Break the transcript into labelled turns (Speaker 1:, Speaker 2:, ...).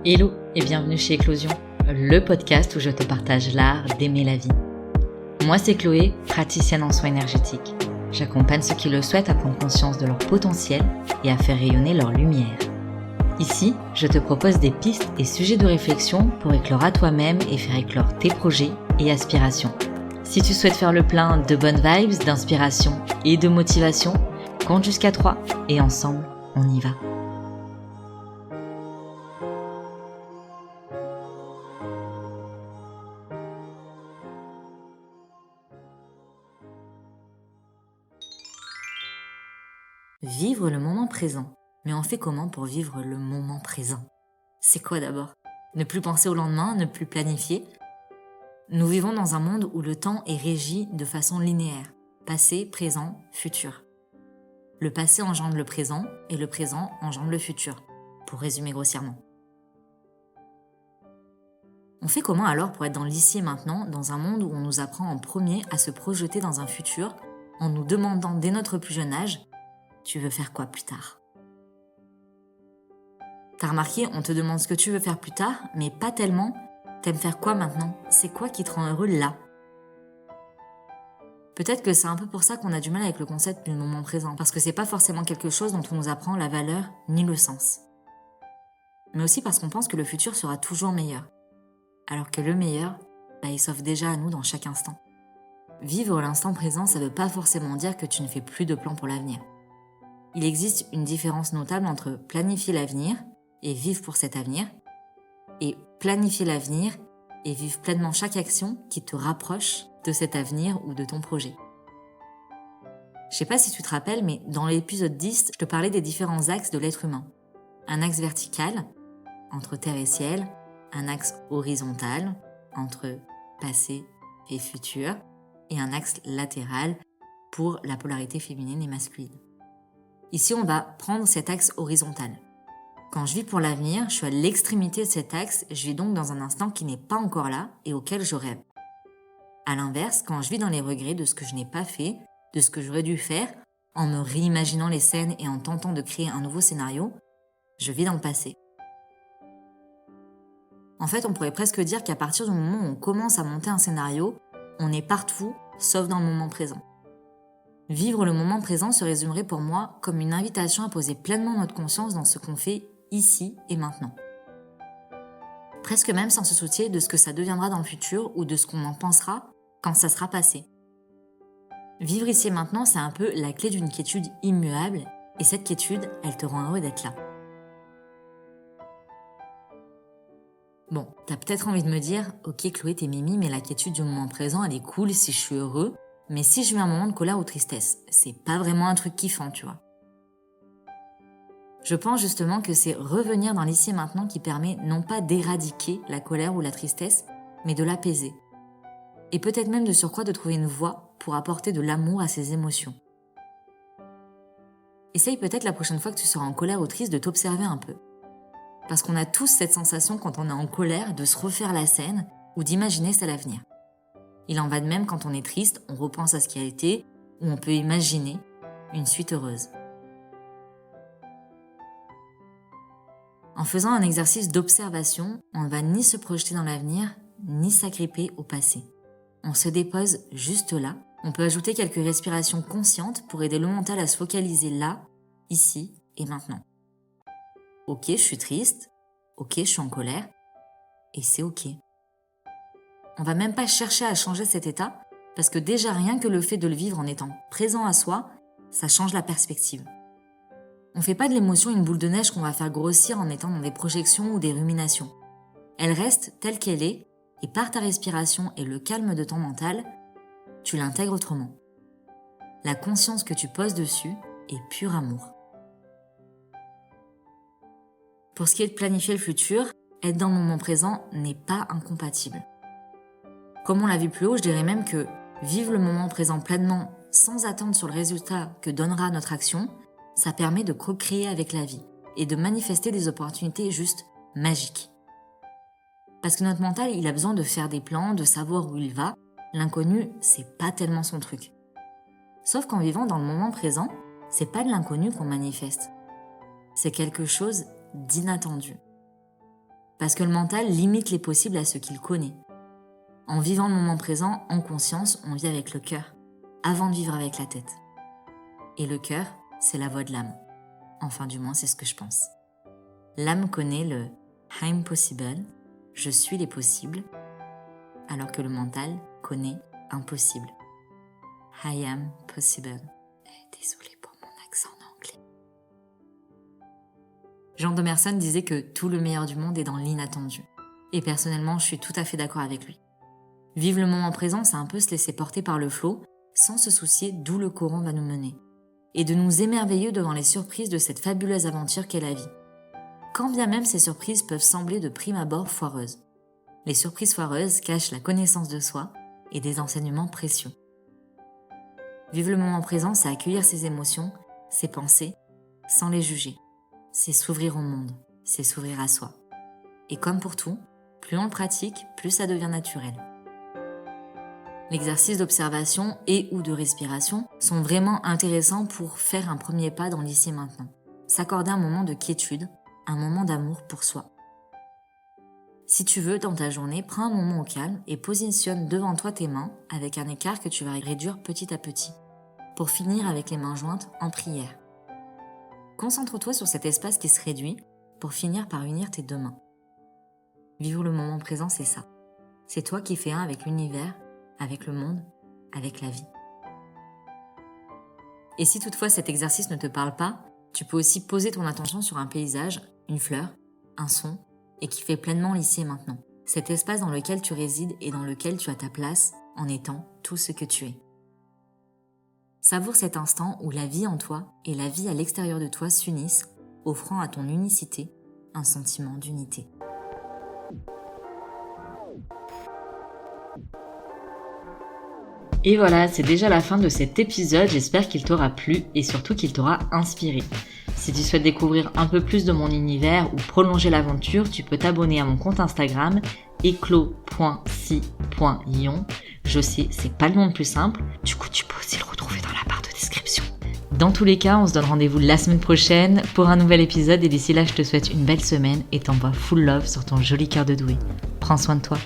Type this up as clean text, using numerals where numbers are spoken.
Speaker 1: Hello et bienvenue chez Éclosion, le podcast où je te partage l'art d'aimer la vie. Moi c'est Chloé, praticienne en soins énergétiques. J'accompagne ceux qui le souhaitent à prendre conscience de leur potentiel et à faire rayonner leur lumière. Ici, je te propose des pistes et sujets de réflexion pour éclore à toi-même et faire éclore tes projets et aspirations. Si tu souhaites faire le plein de bonnes vibes, d'inspiration et de motivation, compte jusqu'à 3 et ensemble, on y va. Vivre le moment présent. Mais on fait comment pour vivre le moment présent? C'est quoi d'abord? Ne plus penser au lendemain, ne plus planifier? Nous vivons dans un monde où le temps est régi de façon linéaire. Passé, présent, futur. Le passé engendre le présent et le présent engendre le futur, pour résumer grossièrement. On fait comment alors pour être dans l'ici et maintenant, dans un monde où on nous apprend en premier à se projeter dans un futur, en nous demandant dès notre plus jeune âge « Tu veux faire quoi plus tard ?» T'as remarqué, on te demande ce que tu veux faire plus tard, mais pas tellement « T'aimes faire quoi maintenant ? C'est quoi qui te rend heureux là ?» Peut-être que c'est un peu pour ça qu'on a du mal avec le concept du moment présent, parce que c'est pas forcément quelque chose dont on nous apprend la valeur ni le sens. Mais aussi parce qu'on pense que le futur sera toujours meilleur. Alors que le meilleur, il s'offre déjà à nous dans chaque instant. Vivre l'instant présent, ça veut pas forcément dire que tu ne fais plus de plans pour l'avenir. Il existe une différence notable entre planifier l'avenir et vivre pour cet avenir, et planifier l'avenir et vivre pleinement chaque action qui te rapproche de cet avenir ou de ton projet. Je sais pas si tu te rappelles, mais dans l'épisode 10, je te parlais des différents axes de l'être humain. Un axe vertical, entre terre et ciel, un axe horizontal, entre passé et futur, et un axe latéral pour la polarité féminine et masculine. Ici, on va prendre cet axe horizontal. Quand je vis pour l'avenir, je suis à l'extrémité de cet axe, je vis donc dans un instant qui n'est pas encore là et auquel je rêve. À l'inverse, quand je vis dans les regrets de ce que je n'ai pas fait, de ce que j'aurais dû faire, en me réimaginant les scènes et en tentant de créer un nouveau scénario, je vis dans le passé. En fait, on pourrait presque dire qu'à partir du moment où on commence à monter un scénario, on est partout, sauf dans le moment présent. Vivre le moment présent se résumerait pour moi comme une invitation à poser pleinement notre conscience dans ce qu'on fait ici et maintenant. Presque même sans se soucier de ce que ça deviendra dans le futur ou de ce qu'on en pensera quand ça sera passé. Vivre ici et maintenant, c'est un peu la clé d'une quiétude immuable, et cette quiétude, elle te rend heureux d'être là. Bon, t'as peut-être envie de me dire « Ok Chloé, t'es mimi, mais la quiétude du moment présent, elle est cool si je suis heureux, mais si je vis un moment de colère ou tristesse, c'est pas vraiment un truc kiffant, tu vois. » Je pense justement que c'est revenir dans l'ici et maintenant qui permet non pas d'éradiquer la colère ou la tristesse, mais de l'apaiser. Et peut-être même de surcroît de trouver une voie pour apporter de l'amour à ces émotions. Essaye peut-être la prochaine fois que tu seras en colère ou triste de t'observer un peu. Parce qu'on a tous cette sensation quand on est en colère de se refaire la scène ou d'imaginer celle à venir. Il en va de même quand on est triste, on repense à ce qui a été, ou on peut imaginer une suite heureuse. En faisant un exercice d'observation, on ne va ni se projeter dans l'avenir, ni s'agripper au passé. On se dépose juste là. On peut ajouter quelques respirations conscientes pour aider le mental à se focaliser là, ici et maintenant. Ok, je suis triste. Ok, je suis en colère. Et c'est ok. On va même pas chercher à changer cet état, parce que déjà rien que le fait de le vivre en étant présent à soi, ça change la perspective. On fait pas de l'émotion une boule de neige qu'on va faire grossir en étant dans des projections ou des ruminations. Elle reste telle qu'elle est, et par ta respiration et le calme de ton mental, tu l'intègres autrement. La conscience que tu poses dessus est pur amour. Pour ce qui est de planifier le futur, être dans le moment présent n'est pas incompatible. Comme on l'a vu plus haut, je dirais même que vivre le moment présent pleinement sans attendre sur le résultat que donnera notre action, ça permet de co-créer avec la vie et de manifester des opportunités juste magiques. Parce que notre mental, il a besoin de faire des plans, de savoir où il va. L'inconnu, c'est pas tellement son truc. Sauf qu'en vivant dans le moment présent, c'est pas de l'inconnu qu'on manifeste. C'est quelque chose d'inattendu. Parce que le mental limite les possibles à ce qu'il connaît. En vivant le moment présent, en conscience, on vit avec le cœur, avant de vivre avec la tête. Et le cœur, c'est la voix de l'âme. Enfin, du moins, c'est ce que je pense. L'âme connaît le « I'm possible », je suis les possibles, alors que le mental connaît « impossible ». I am possible. Désolée pour mon accent anglais. Jean Domerson disait que tout le meilleur du monde est dans l'inattendu. Et personnellement, je suis tout à fait d'accord avec lui. Vivre le moment présent, c'est un peu se laisser porter par le flot, sans se soucier d'où le courant va nous mener. Et de nous émerveiller devant les surprises de cette fabuleuse aventure qu'est la vie. Quand bien même ces surprises peuvent sembler de prime abord foireuses. Les surprises foireuses cachent la connaissance de soi et des enseignements précieux. Vivre le moment présent, c'est accueillir ses émotions, ses pensées, sans les juger. C'est s'ouvrir au monde, c'est s'ouvrir à soi. Et comme pour tout, plus on le pratique, plus ça devient naturel. L'exercice d'observation et ou de respiration sont vraiment intéressants pour faire un premier pas dans l'ici et maintenant. S'accorder un moment de quiétude, un moment d'amour pour soi. Si tu veux, dans ta journée, prends un moment au calme et positionne devant toi tes mains avec un écart que tu vas réduire petit à petit, pour finir avec les mains jointes en prière. Concentre-toi sur cet espace qui se réduit pour finir par unir tes deux mains. Vivre le moment présent, c'est ça. C'est toi qui fais un avec l'univers, avec le monde, avec la vie. Et si toutefois cet exercice ne te parle pas, tu peux aussi poser ton attention sur un paysage, une fleur, un son, et qui fait pleinement l'ici et maintenant. Cet espace dans lequel tu résides et dans lequel tu as ta place en étant tout ce que tu es. Savoure cet instant où la vie en toi et la vie à l'extérieur de toi s'unissent, offrant à ton unicité un sentiment d'unité. Et voilà, c'est déjà la fin de cet épisode, j'espère qu'il t'aura plu et surtout qu'il t'aura inspiré. Si tu souhaites découvrir un peu plus de mon univers ou prolonger l'aventure, tu peux t'abonner à mon compte Instagram eclos.si.ion. Je sais, c'est pas le nom le plus simple, du coup tu peux aussi le retrouver dans la barre de description. Dans tous les cas, on se donne rendez-vous la semaine prochaine pour un nouvel épisode et d'ici là, je te souhaite une belle semaine et t'envoie full love sur ton joli cœur de doué. Prends soin de toi.